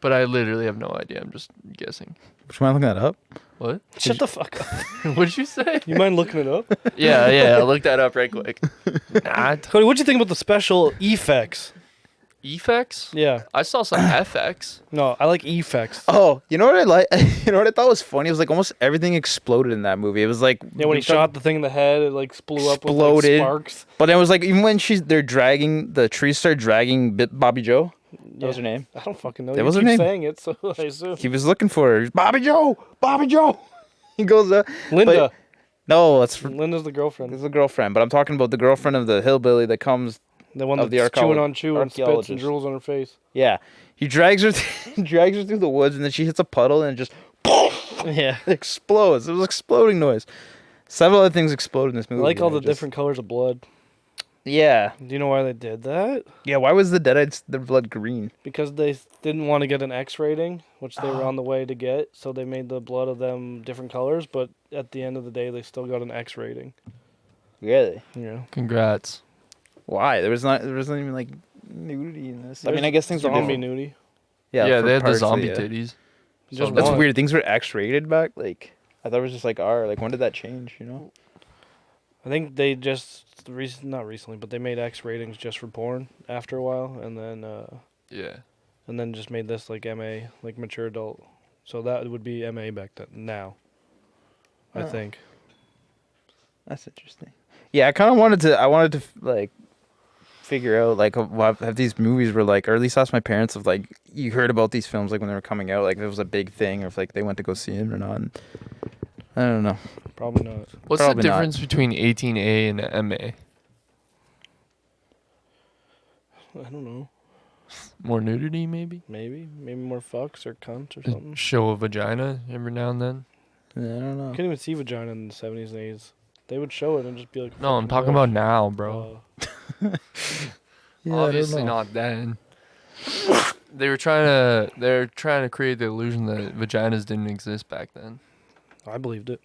but I literally have no idea. I'm just guessing. Would you mind looking that up? What? Shut the fuck up. What did you say? You mind looking it up? Yeah. I looked that up right quick. Nah, Cody, what'd you think about the special effects? effects? Yeah. I saw some FX. No, I like effects. Oh, you know what I like? You know what I thought was funny? It was like almost everything exploded in that movie. It was like Yeah, when he shot the thing in the head, it like blew up with like Exploded. sparks. But then it was like even when they're dragging the trees, start dragging Bobby Joe. That was her name. I don't fucking know. That You was her keep name. saying it, so I assume. He was looking for her. Bobby Joe. Bobby Joe. He goes. Linda. No, that's Linda's the girlfriend. the girlfriend. But I'm talking about the girlfriend of the hillbilly that comes. The one of that's the chewing on chew and spits and archaeologist. drools on her face. Yeah, he drags her, drags her through the woods, and then she hits a puddle and it just Yeah. it explodes. It was exploding noise. Several other things exploded in this I movie. like all and the it just- different colors of blood. Yeah, Do you know why they did that? yeah. Why was the Deadites their blood green? Because they didn't want to get an X rating, which they were on the way to get, so they made the blood of them different colors, but at the end of the day, they still got an X rating. Really? Yeah. Congrats. Why? There wasn't even like nudity in this. I mean, There's I guess things are zombie different. nudie. Yeah, for they had the parts, zombie yeah. titties. Just That's one. weird. Things were X-rated back. Like I thought it was just like R. Like when did that change? You know? I think they just not recently, but they made X ratings just for porn after a while, and then just made this like MA, like mature adult. So that would be MA back then. Now, I Oh. think. That's interesting. Yeah, I wanted to like figure out like what have these movies were like, or at least ask my parents if like you heard about these films like when they were coming out, like if it was a big thing, or if like they went to go see them or not. And I don't know. Probably not. What's Probably the not. difference between 18A and MA? I don't know. More nudity, maybe? Maybe more fucks or cunts or Just something. show a vagina every now and then? Yeah, I don't know. You couldn't even see vagina in the 70s and 80s. They would show it and just be like. No, I'm fucking talking gross. about now, bro. Uh, Yeah, I don't Obviously know. not then. They're trying to create the illusion that vaginas didn't exist back then. I believed it.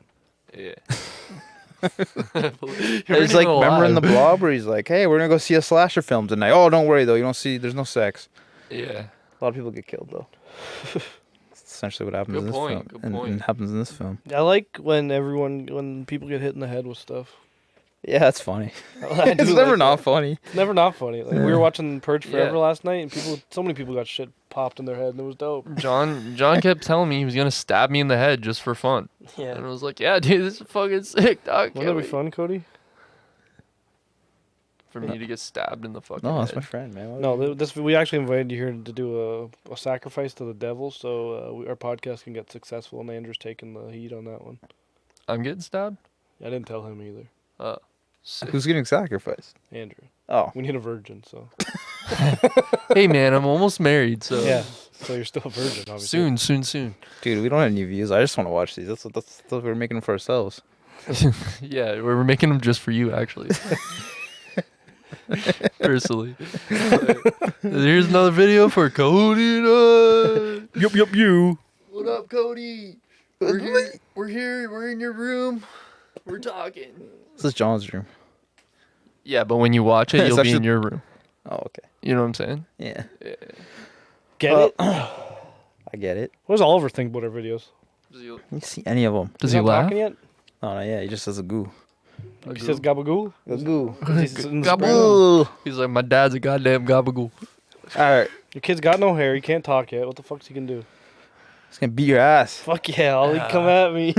Yeah. It's like remember in the Blob where he's like, "Hey, we're gonna go see a slasher film tonight." Oh, don't worry though, you don't see. There's no sex. Yeah. A lot of people get killed though. That's essentially what happens Good in this point, film. good And point. happens in this film. I like when people get hit in the head with stuff. Yeah, that's funny. I do It's like never that. not funny. It's never not funny. Like we were watching Purge Forever Yeah. last night, and so many people got shit popped in their head, and it was dope. John kept telling me he was gonna stab me in the head just for fun. Yeah. And I was like, yeah, dude, this is fucking sick, dog. Wouldn't that be fun, Cody? For me to get stabbed in the fucking No, that's head. my friend, man. Why No, would this we actually invited you here to do a sacrifice to the devil, so our podcast can get successful, and Andrew's taking the heat on that one. I'm getting stabbed? I didn't tell him either. Oh. Sick. Who's getting sacrificed? Andrew, Oh, we need a virgin, so Hey man, I'm almost married, so yeah. So you're still a virgin, obviously. soon. dude, we don't have any views. I just want to watch these. That's what we're making them for ourselves. Yeah, we're making them just for you, actually. Personally. Here's another video for Cody and I. Yup, you. What up, Cody? We're here. We're in your room. We're talking. This is John's room. Yeah, but when you watch it, It's you'll be in actually- your room. Oh, okay. You know what I'm saying? Yeah, Get Well, it? I get it. What does Oliver think about our videos? You see any of them? Does He's he not laugh? talking yet? Oh, no, yeah. He just says a goo. He says gabagool. A goo. He's in the Gabagoo. Sopranos. He's like, my dad's a goddamn gabagool. All right, Your kid's got no hair. He can't talk yet. What the fuck's he gonna do? he's gonna beat your ass. Fuck yeah, Ollie, come at me.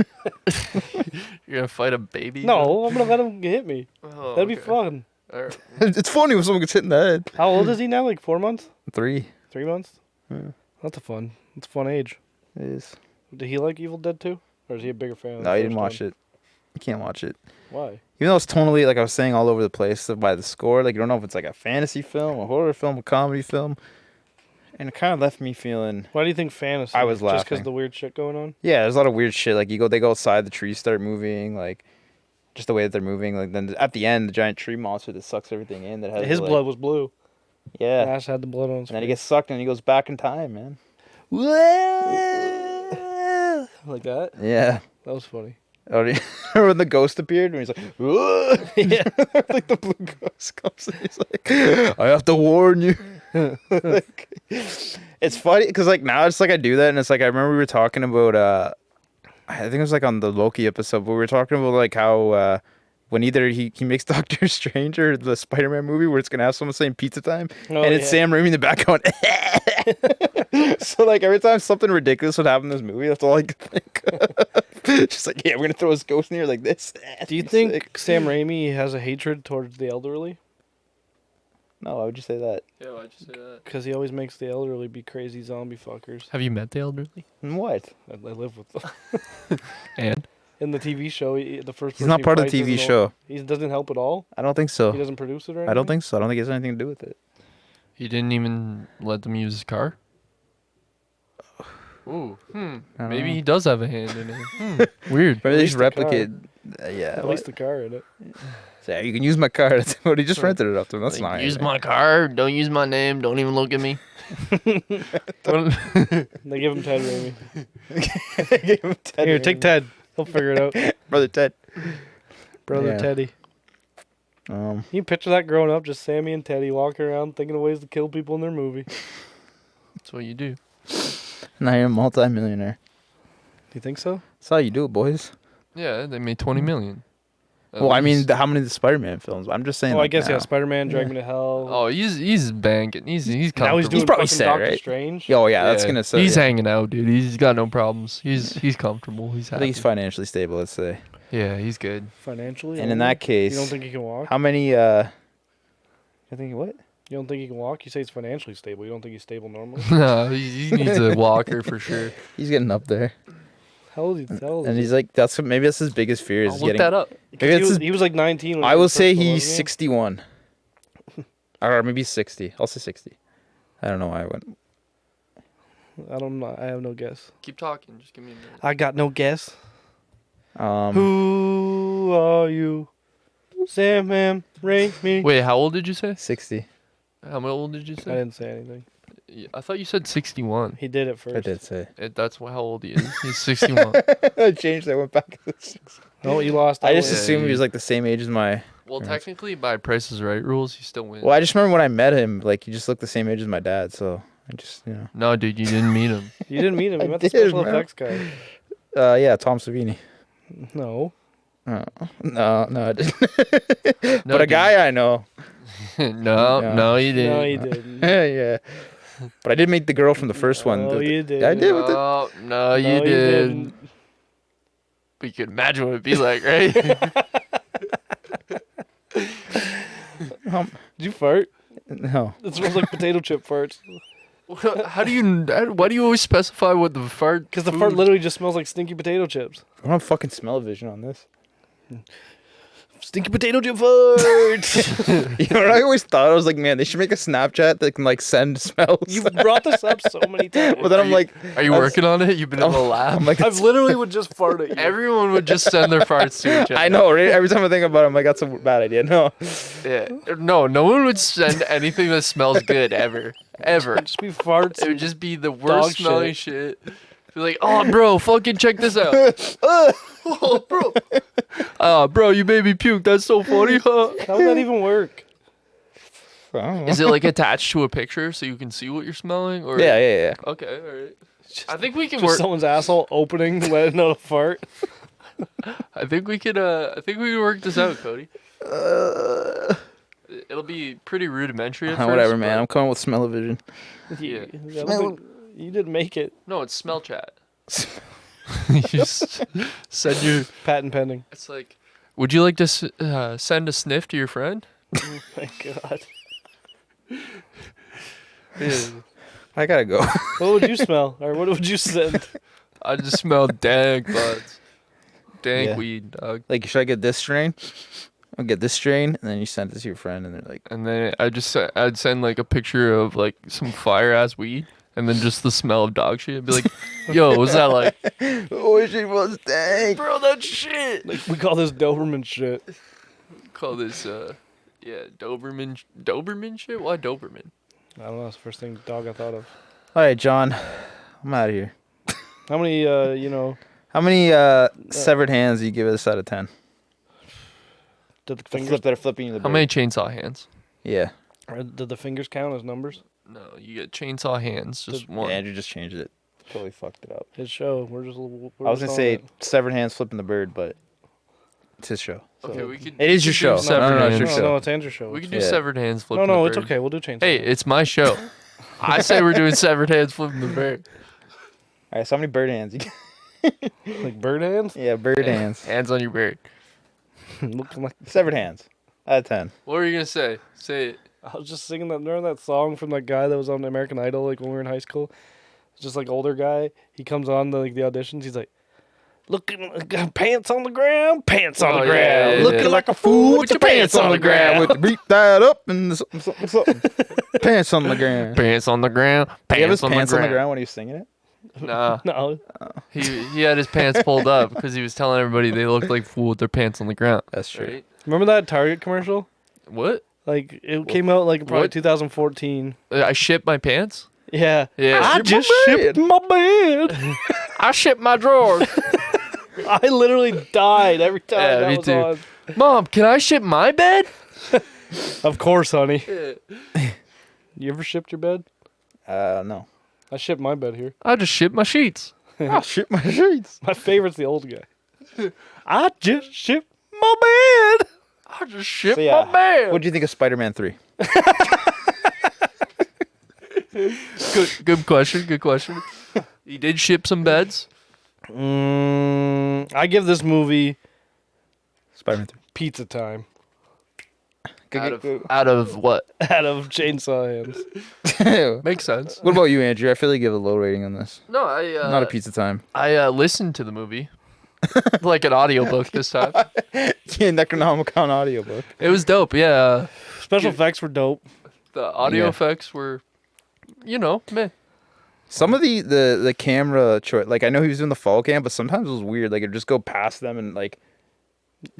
You're gonna fight a baby? No, I'm gonna let him hit me. Oh, That'd be okay. fun. All right. It's funny when someone gets hit in the head. How old is he now? Like 4 months? 3. 3 months? Yeah. That's a fun age. It is. Did he like Evil Dead 2? Or is he a bigger fan? No, he didn't watch it. You can't watch it. Why? Even though it's tonally, like I was saying, all over the place by the score. Like you don't know if it's like a fantasy film, a horror film, a comedy film. And it kind of left me feeling, Why do you think fantasy? I was Just because laughing. the weird shit going on? yeah, there's a lot of weird shit. Like they go outside, the trees start moving, like just the way that they're moving. Like then at the end, the giant tree monster that sucks everything in. That has His like, blood was blue. Yeah. Ash had the blood on his And then he face. gets sucked and he goes back in time, man. Like that? Yeah. That was funny. Or when the ghost appeared, and he's like, "Whoa!" Yeah. like the blue ghost comes and he's like, "I have to warn you." Like, it's funny because like now it's like I do that, and it's like I remember we were talking about I think it was like on the Loki episode, but we were talking about like how when either he makes Doctor Strange or the Spider-Man movie where it's gonna have someone saying pizza time, Oh, and it's Sam Raimi in the back going. So like every time something ridiculous would happen in this movie, that's all I could think of. Just like, yeah, we're gonna throw his ghost in here like this. Do you think Sam Raimi has a hatred towards the elderly? No, why would you say that? Yeah, why'd you say that? Because he always makes the elderly be crazy zombie fuckers. Have you met the elderly? What? I live with them. And In the TV show, the first He's person not he part of the fights TV is an show. old- He doesn't help at all? I don't think He so. doesn't produce it or anything? I don't think so. I don't think it has anything to do with it. he didn't even let them use his car? Ooh. I don't Maybe know. he does have a hand in it. Weird. But they least just the car. replicate. Yeah. At least the car in it. So, yeah, you can use my car. That's what he just rented it up to him. That's Like, not use anything. my car. Don't use my name. Don't even look at me. They give him Ted Raimi. Give him Ted Here, Raimi. take Ted. He'll figure it out. Brother Ted. Brother Yeah. Teddy. You picture that growing up, just Sammy and Teddy walking around thinking of ways to kill people in their movie. Do That's what you do. Now you're a multi-millionaire. you think so? That's how you do it, boys. Yeah, they made 20 million. At Well, I mean, least. how many of the Spider-Man films? I'm just saying. Oh, I like, guess, now. yeah, Spider-Man, Drag Me to Hell. Oh, he's banking. He's comfortable. Now he's doing probably fucking sad, Doctor right? Strange. Oh yeah, that's gonna say. He's hanging out, dude. He's got no problems. He's comfortable. He's I happy. think he's financially stable. Let's say. Yeah, he's good. Financially? And in only? that case, You don't think he can walk? how many? I think what? You don't think he can walk? You say he's financially stable. You don't think he's stable normally? No, he needs a walker for sure. He's getting up there, How old is he? and he's like, maybe that's his biggest fear is I'll look getting. that up. Maybe it's his He was like 19 when I he will was say first one, he's wasn't he? 61. Or maybe 60. I'll say 60. I don't know why I went. I don't know. I have no guess. Keep talking. Just give me a minute. I got no guess. Um, Who are you? Sam, Raimi. Wait, how old did you say? 60. How old did you I say? didn't say anything. I thought you said 61. He did it first. I did say. That's how old he is. He's 61. I changed. I went back. No, you lost. I just Yeah, assumed he you- was like the same age as my. Well, Right. technically, by Price is Right rules, he still wins. Well, I just remember when I met him, like he just looked the same age as my dad. So I just, No, dude, you didn't meet him. You didn't meet him. You I met the did, special man. effects guy. Yeah, Tom Savini. No. Oh, no, I didn't. No, But a guy I know. no, Yeah. no, you No, didn't. you didn't. Yeah. But I did meet the girl from the first one. No, you I didn't. did with it. No, you didn't. But you could imagine what it'd be like, right? Did you fart? No. It smells like potato chip farts. How do you? Why do you always specify what the fart? Because the fart food- literally just smells like stinky potato chips. I don't have fucking smell-o-vision on this. Stinky potato chip farts. You know what I always thought? I was like, man, they should make a Snapchat that can like send smells. You've brought this up so many times. But then I'm like, Are you working on it? You've been in the lab. I'm like, I've literally would just fart at you. Everyone would just send their farts to each other. I know, right? Every time I think about it, I'm like, that's a bad idea. No. Yeah. No one would send anything that smells good ever. Ever. Just be farts. It would just be the worst shit. smelling shit. Be like, oh, bro, fucking check this out. Oh, bro. Bro, you made me puke. That's so funny, huh? How would that even work? I don't know. Is it like attached to a picture so you can see what you're smelling? Or Yeah. Okay, all right. I think we can Just work. someone's asshole opening to let it know to fart. I think we could. I think we could work this out, Cody. It'll be pretty rudimentary at first. Whatever, man. but- I'm coming with smell-o-vision. Yeah. I don't think- you didn't make it. No, it's smell chat. You just send your. Patent pending. It's like, would you like to send a sniff to your friend? Oh my god. I gotta go. What would you smell? Or what would you send? I just smell dank buds. Dank Yeah. weed, dog. Like, should I get this strain? I'll get this strain, and then you send it to your friend, and they're like, And then I'd send like a picture of like some fire ass weed, and then just the smell of dog shit. I'd be like, yo, what's that like? oh, she was dang. Bro, that shit. Like, we call this Doberman shit. Call this Doberman shit. Why Doberman? I don't know. That's the first thing dog I thought of. All right, John. I'm out of here. How many, How many severed hands do you give this out of 10? did the The fingers flip that are flipping you the How bird. many chainsaw hands? Yeah. did the fingers count as numbers? No, you get chainsaw hands. Just one. Yeah, Andrew just changed it. Totally fucked it up. His show. We're I was gonna just on say it. Severed Hands Flipping the Bird, but it's his show. So. Okay, we could. It is we your could do show. No, Severed no, no, it's Hands. your show. No, it's Andrew's show. We could do Yeah. Severed Hands. Flipping No, the it's Bird. okay. We'll do Chainsaw. Hey, it's my show. I say we're doing Severed Hands. Flipping the Bird. All right, so how many bird hands? You Like bird hands. yeah, bird hands. Hands on your bird. Looking like. Severed Hands. Out of 10. What were you gonna say? Say it. I was just singing that. Remember that song from that guy that was on American Idol, like when we were in high school? It's just like older guy. He comes on the auditions. He's like, looking pants on the ground, pants on Oh, the yeah, ground, yeah, looking yeah. like a fool with your pants on the ground. With the beat that up and something, something, something. Pants on the ground. Pants on the ground. Do you have his Pants pants on the ground when he was singing it? Nah. No, He had his pants pulled up because he was telling everybody they looked like fool with their pants on the ground. That's true. Right? remember that Target commercial? What? Like it came out like probably What? 2014. I shipped my pants? Yeah. Yeah. I just shipped my bed. I shipped my drawers. I literally died every time Yeah, that me was too. on. Mom, can I ship my bed? Of course, honey. You ever shipped your bed? No. I shipped my bed here. I just shipped my sheets. I'll shit my sheets. My favorite's the old guy. I just shipped my bed. I just shipped So, yeah, my bed. What do you think of Spider-Man 3? Good question. Good question. He did ship some beds. I give this movie Spider-Man pizza time Out of what? out of Chainsaw Hands. 3. Makes sense. What about you, Andrew? I feel like you have a low rating on this. No, I Not a pizza time. I listened to the movie. Like an audiobook this time. Yeah, Necronomicon audiobook. It was dope, yeah. Special effects were dope. The audio Yeah. effects were, meh. Some of the camera choice, like I know he was doing the fall cam, but sometimes it was weird. Like it'd just go past them and like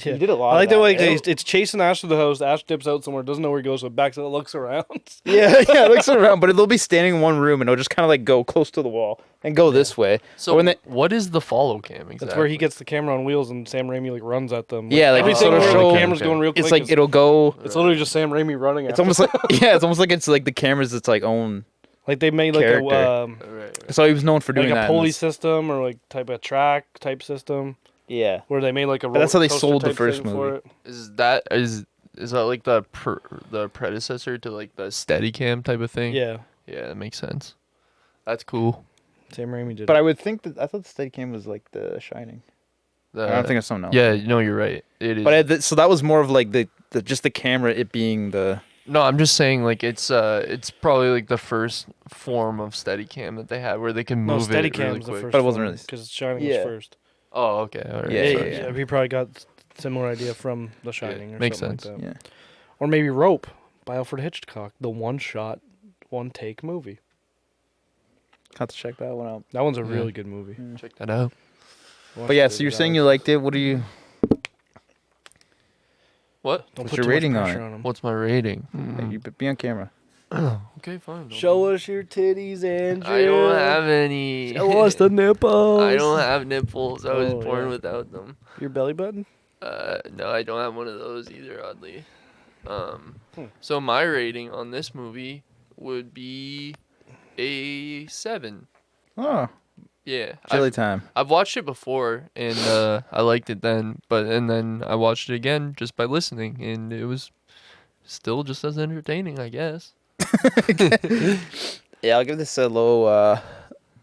Yeah. he did a lot. I like of the that, way right? it's chasing Ash to the house. Ash dips out somewhere, doesn't know where he goes, so it backs and it looks around. Yeah, it looks around, but they'll be standing in one room and it'll just kind of like go close to the wall and go this way. So But when they, what is the follow cam exactly? That's where he gets the camera on wheels and Sam Raimi like runs at them. Yeah, like, everything it'll where show- the camera's Okay. going real quick. it's like is- it'll go. it's literally just Sam Raimi running. It's after almost like it's almost like it's like the camera's its like own. like they made like character. Right. So he was known for doing like that. a in pulley this- system or like type of track type system Yeah, where they made like a. But that's how they roller sold the coaster type first thing for movie. it. Is that like the predecessor to like the Steadicam type of thing? Yeah, Yeah, that makes sense. That's cool. Sam Raimi did. but it. I would think that I thought the Steadicam was like the Shining. The, I don't think it's something else. Yeah, no, you're right. It is. But so that was more of like the just the camera, it being the. No, I'm just saying like it's probably like the first form of Steadicam that they had where they can no, move it really Steadicam's the quick. first. But it wasn't really- because Shining Yeah. was first. Oh, okay. All right. Yeah, sorry. yeah. He probably got similar idea from The Shining or makes something sense. like that. Yeah. Or maybe Rope by Alfred Hitchcock, the one shot, one take movie. Have to check that one out. That one's a Yeah. really good movie. Check that out. But yeah, so you're saying you liked it. What do you? What? Don't what's put your too much rating on pressure it? on him. What's my rating? Like, you be on camera. Okay, fine. Show us your titties, Andrew. I don't have any. Show us the nipples. I don't have nipples. I was Oh, born yeah. without them. Your belly button? No, I don't have one of those either, oddly. So my rating on this movie would be a 7. Oh, Yeah. chili time. I've watched it before and I liked it then, and then I watched it again just by listening and it was still just as entertaining, I guess. Yeah, I'll give this a low,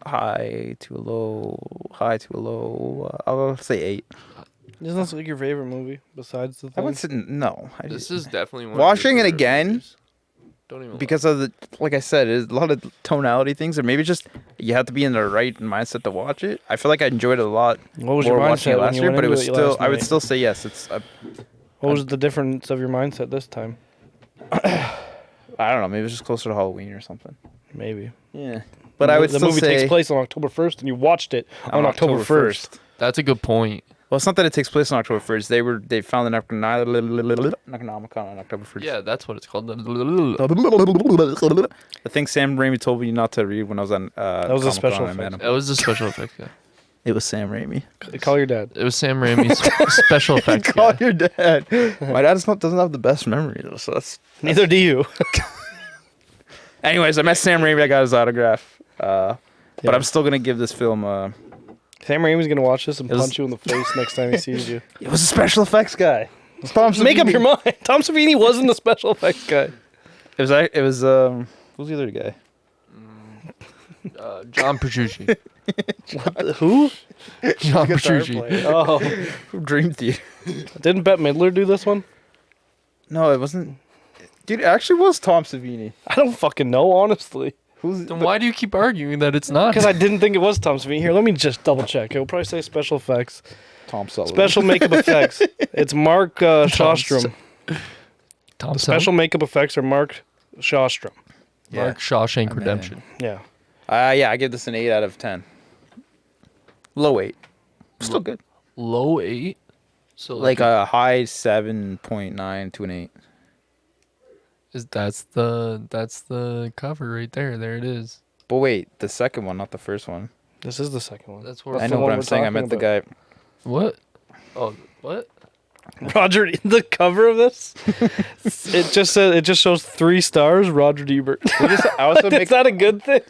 high to a low. I'll say 8. Isn't this like your favorite movie besides the I thing? would say no. This is definitely one Watching of it your favorite again, movies. Don't even lie. because of the, like I said, there's a lot of tonality things, or maybe just you have to be in the right mindset to watch it. I feel like I enjoyed it a lot What was more your watching mindset it when last you year, went but it into was it still. last I would night? still say yes. It's. What was the difference of your mindset this time? I don't know. Maybe it was just closer to Halloween or something. Maybe. Yeah, but I would the still movie say takes place on October 1st, and you watched it on October 1st. That's a good point. Well, it's not that it takes place on October 1st. They found the Necronomicon on October 1st. Yeah, that's what it's called. The thing Sam Raimi told me not to read when I was on. That was a special I met him. That was the special effects guy. It was Sam Raimi. Call your dad. It was Sam Raimi's special effects Call guy. your dad. My dad doesn't have the best memory though, so that's. Neither do you. Anyways, I met Sam Raimi. I got his autograph. But Yeah. I'm still gonna give this film Sam Raimi's gonna watch this and It was- punch you in the face next time he sees you. It was a special effects guy. Make up your mind. Tom Savini wasn't the special effects guy. It was who's the other guy? John Petrucci. Who? John Petrucci. Oh, Dream Theater. didn't Bette Midler do this one? No, it wasn't. Dude, it actually was Tom Savini. I don't fucking know, honestly. Then why do you keep arguing that it's not? Because I didn't think it was Tom Savini. Here, let me just double check. It'll probably say special effects. Tom Sullivan. Special makeup effects. It's Mark Shostrom. Tom Special makeup effects are Mark Shostrom. Yeah. Mark Shawshank Man. Redemption. Yeah. Yeah, I give this an 8 out of 10. Low 8. Still good. Low 8. So Like a high 7.9 to an 8. that's the cover right there. There it is. But wait, the second one, not the first one. This is the second one. That's where I the know one what I'm we're saying. I talking meant the about. guy. What? Oh, what? Roger, the cover of this, it just shows 3 stars. Roger Ebert. I also Is that a good thing?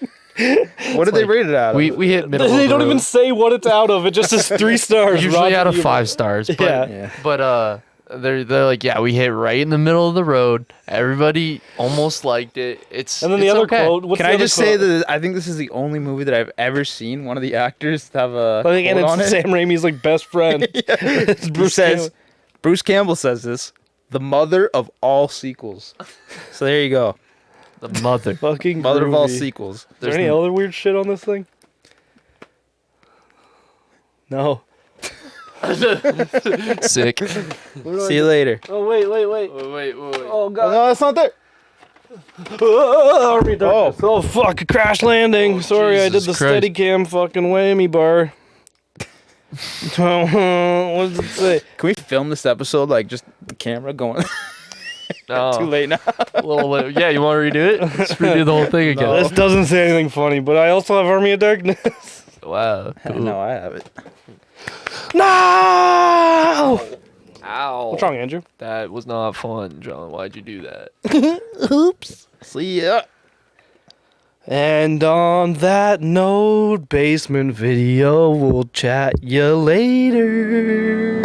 What did they rate it out? We hit middle. They of don't the even road. say what it's out of. It just says 3 stars. Usually Roger out of Ebert. 5 stars. But, Yeah. Yeah. But they're like, yeah, we hit right in the middle of the road. Everybody almost liked it. It's And then the it's other okay. quote. What's Can the I other just say quote? that I think this is the only movie that I've ever seen one of the actors have a But again, quote on it's it. Sam Raimi's like best friend. It's Bruce Campbell. Bruce Campbell says this, the mother of all sequels. So there you go, The mother. Fucking mother of all groovy. sequels. Is there any other weird shit on this thing? No. Sick. See you later. Oh wait. Wait. Oh Oh, god. no, it's not there. Oh fuck! Crash landing. Sorry, I did Jesus the Christ. steady cam fucking whammy bar. What does it say? Can we film this episode like just the camera going? No. Too late now. Yeah, you want to redo it? Let's redo the whole thing again. This doesn't say anything funny, but I also have Army of Darkness. Wow. Cool. No, I have it. No! Ow. What's wrong, Andrew? That was not fun, John. Why'd you do that? Oops. See ya. And on that note, basement video, we'll chat you later.